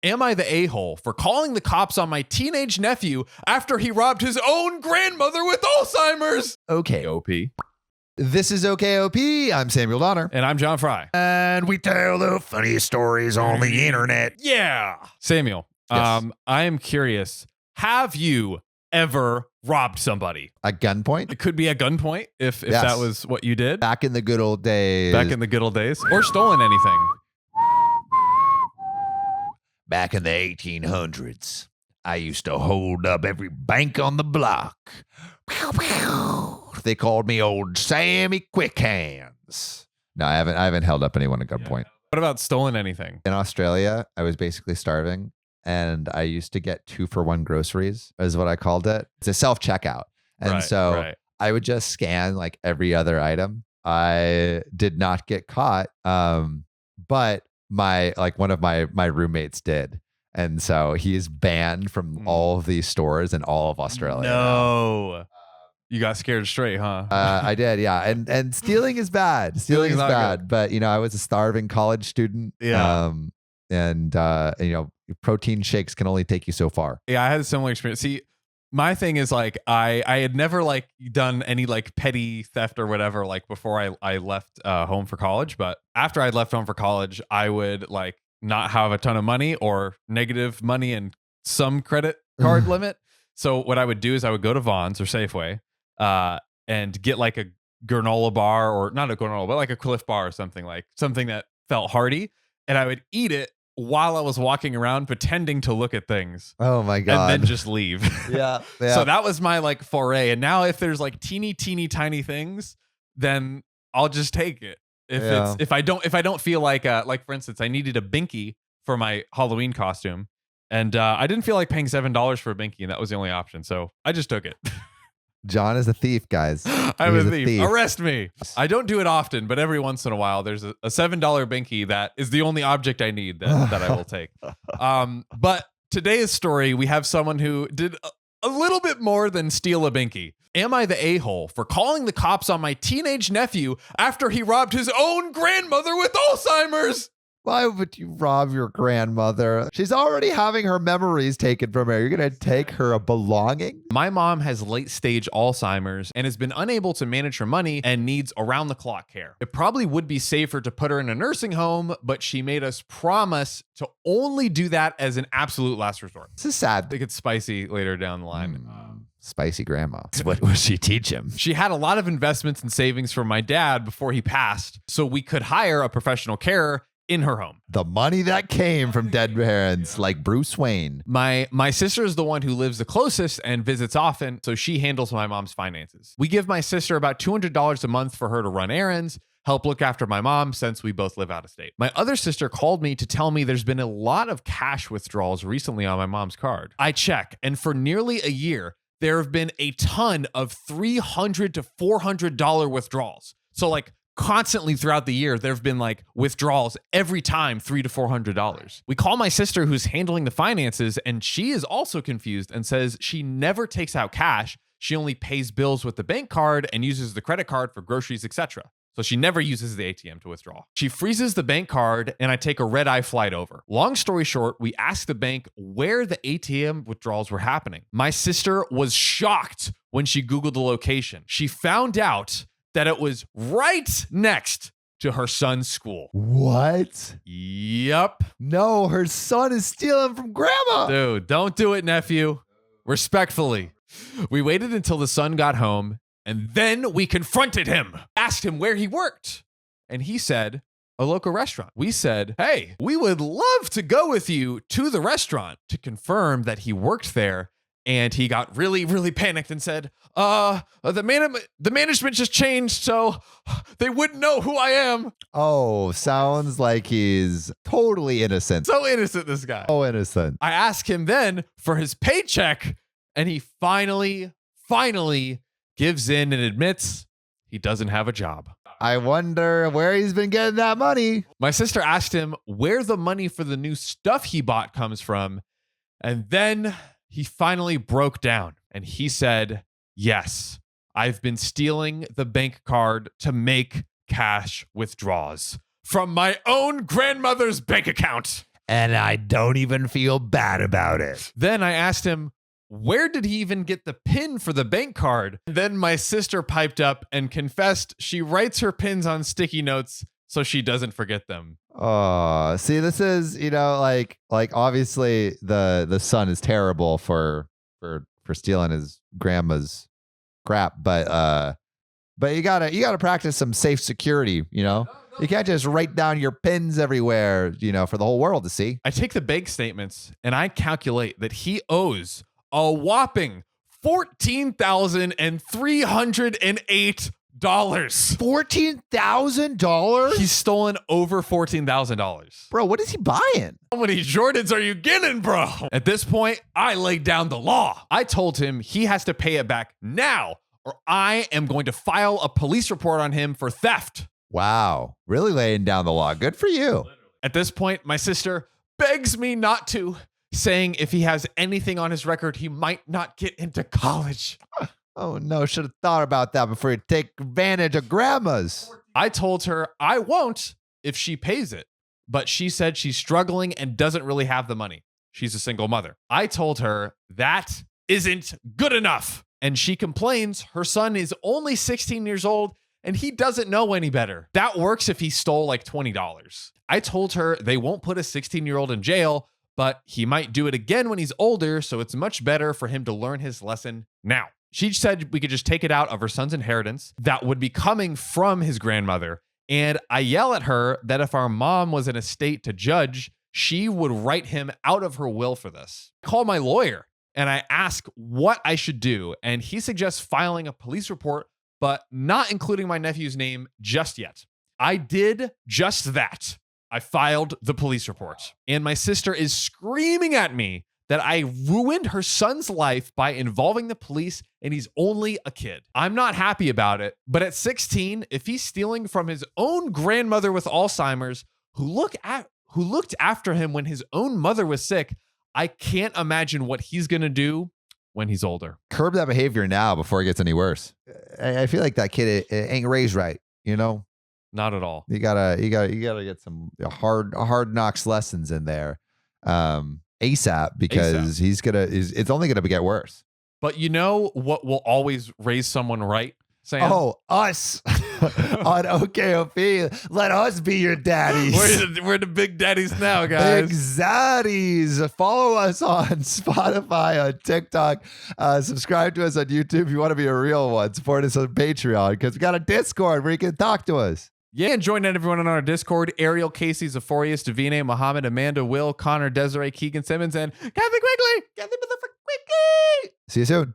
Am I the a-hole for calling the cops on my teenage nephew after he robbed his own grandmother with Alzheimer's? OKOP. This is OKOP. I'm Samuel Donner. And I'm John Frye. And we tell the funniest stories on the internet. Yeah. Samuel, Yes. I am curious. Have you ever robbed somebody? At gunpoint? It could be at gunpoint if Yes. that was what you did. Back in the good old days. Back in the good old days. Or stolen anything. Back in the 1800s, I used to hold up every bank on the block. Pew, pew. They called me old Sammy Quick Hands. No, I haven't held up anyone at gunpoint. What about stolen anything? In Australia, I was basically starving, and I used to get 2-for-1 groceries, is what I called it. It's a self-checkout. And Right. I would just scan like every other item. I did not get caught, but one of my roommates did. And so he's banned from all of these stores in all of Australia. No. You got scared straight, huh? I did, yeah. And stealing is bad. Stealing is not bad. good. But I was a starving college student. Yeah. And protein shakes can only take you so far. Yeah, I had a similar experience. See, my thing is like I had never like done any like petty theft or whatever like before I left home for college. But after I left home for college, I would like not have a ton of money or negative money and some credit card limit. So what I would do is I would go to Vons or Safeway and get like a granola bar, or not a granola, but like a Cliff Bar or something that felt hearty. And I would eat it while I was walking around pretending to look at things. Oh my God. And then just leave. Yeah. So that was my like foray. And now if there's like teeny tiny things, then I'll just take it. If I don't feel like for instance, I needed a binky for my Halloween costume, and I didn't feel like paying $7 for a binky, and that was the only option. So I just took it. John is a thief, guys. I'm He's a thief. Arrest me. I don't do it often, but every once in a while, there's a $7 binky that is the only object I need that I will take. But today's story, we have someone who did a little bit more than steal a binky. Am I the a-hole for calling the cops on my teenage nephew after he robbed his own grandmother with Alzheimer's? Why would you rob your grandmother? She's already having her memories taken from her. You're going to take her belonging? My mom has late stage Alzheimer's and has been unable to manage her money and needs around the clock care. It probably would be safer to put her in a nursing home, but she made us promise to only do that as an absolute last resort. This is sad. It gets spicy later down the line. Spicy grandma. What will she teach him? She had a lot of investments and savings from my dad before he passed, so we could hire a professional carer in her home. The money that came from dead parents, like Bruce Wayne. My sister is the one who lives the closest and visits often, so she handles my mom's finances. We give my sister about $200 a month for her to run errands, help look after my mom since we both live out of state. My other sister called me to tell me there's been a lot of cash withdrawals recently on my mom's card. I check, and for nearly a year, there have been a ton of $300 to $400 withdrawals. So like constantly throughout the year, there have been like withdrawals every time, $300 to $400. We call my sister who's handling the finances, and she is also confused and says she never takes out cash. She only pays bills with the bank card and uses the credit card for groceries, etc. So she never uses the ATM to withdraw. She freezes the bank card, and I take a red-eye flight over. Long story short, we asked the bank where the ATM withdrawals were happening. My sister was shocked when she Googled the location. She found out that it was right next to her son's school. What? Yep. No, her son is stealing from grandma. Dude, don't do it, nephew. Respectfully. We waited until the son got home, and then we confronted him. Asked him where he worked. And he said, a local restaurant. We said, hey, we would love to go with you to the restaurant, to confirm that he worked there. And he got really, really panicked and said, the management just changed, so they wouldn't know who I am. Oh, sounds like he's totally innocent. So innocent, this guy. Oh, innocent. I asked him then for his paycheck, and he finally gives in and admits he doesn't have a job. I wonder where he's been getting that money. My sister asked him where the money for the new stuff he bought comes from, and then he finally broke down and he said, yes, I've been stealing the bank card to make cash withdrawals from my own grandmother's bank account. And I don't even feel bad about it. Then I asked him, where did he even get the pin for the bank card? Then my sister piped up and confessed she writes her pins on sticky notes so she doesn't forget them. Oh, see, this is, like obviously the son is terrible for stealing his grandma's crap, but you gotta practice some safe security, You can't just write down your pins everywhere, for the whole world to see. I take the bank statements and I calculate that he owes a whopping $14,308. $14,000? He's stolen over $14,000. Bro, what is he buying? How many Jordans are you getting, bro? At this point, I laid down the law. I told him he has to pay it back now, or I am going to file a police report on him for theft. Wow. Really laying down the law. Good for you. At this point, my sister begs me not to, saying if he has anything on his record, he might not get into college. Oh, no. Should have thought about that before you take advantage of grandmas. I told her I won't if she pays it, but she said she's struggling and doesn't really have the money. She's a single mother. I told her that isn't good enough, and she complains her son is only 16 years old and he doesn't know any better. That works if he stole like $20. I told her they won't put a 16-year-old in jail, but he might do it again when he's older, so it's much better for him to learn his lesson now. She said we could just take it out of her son's inheritance that would be coming from his grandmother. And I yell at her that if our mom was in a state to judge, she would write him out of her will for this. I call my lawyer and I ask what I should do. And he suggests filing a police report, but not including my nephew's name just yet. I did just that. I filed the police report. And my sister is screaming at me that I ruined her son's life by involving the police, and he's only a kid. I'm not happy about it, but at 16, if he's stealing from his own grandmother with Alzheimer's, who looked after him when his own mother was sick, I can't imagine what he's gonna do when he's older. Curb that behavior now before it gets any worse. I feel like that kid ain't raised right, Not at all. You gotta get some hard knocks lessons in there. ASAP, because it's only gonna get worse. But you know what will always raise someone right, Sam? Oh, us on OKOP. Let us be your daddies. We're the big daddies now, guys. Big zaddies. Follow us on Spotify, on TikTok. Subscribe to us on YouTube if you want to be a real one. Support us on Patreon because we got a Discord where you can talk to us. Yeah, and join everyone on our Discord. Ariel, Casey, Zephorius, Davine, Muhammad, Amanda, Will, Connor, Desiree, Keegan Simmons, and Kathy Quigley. See you soon.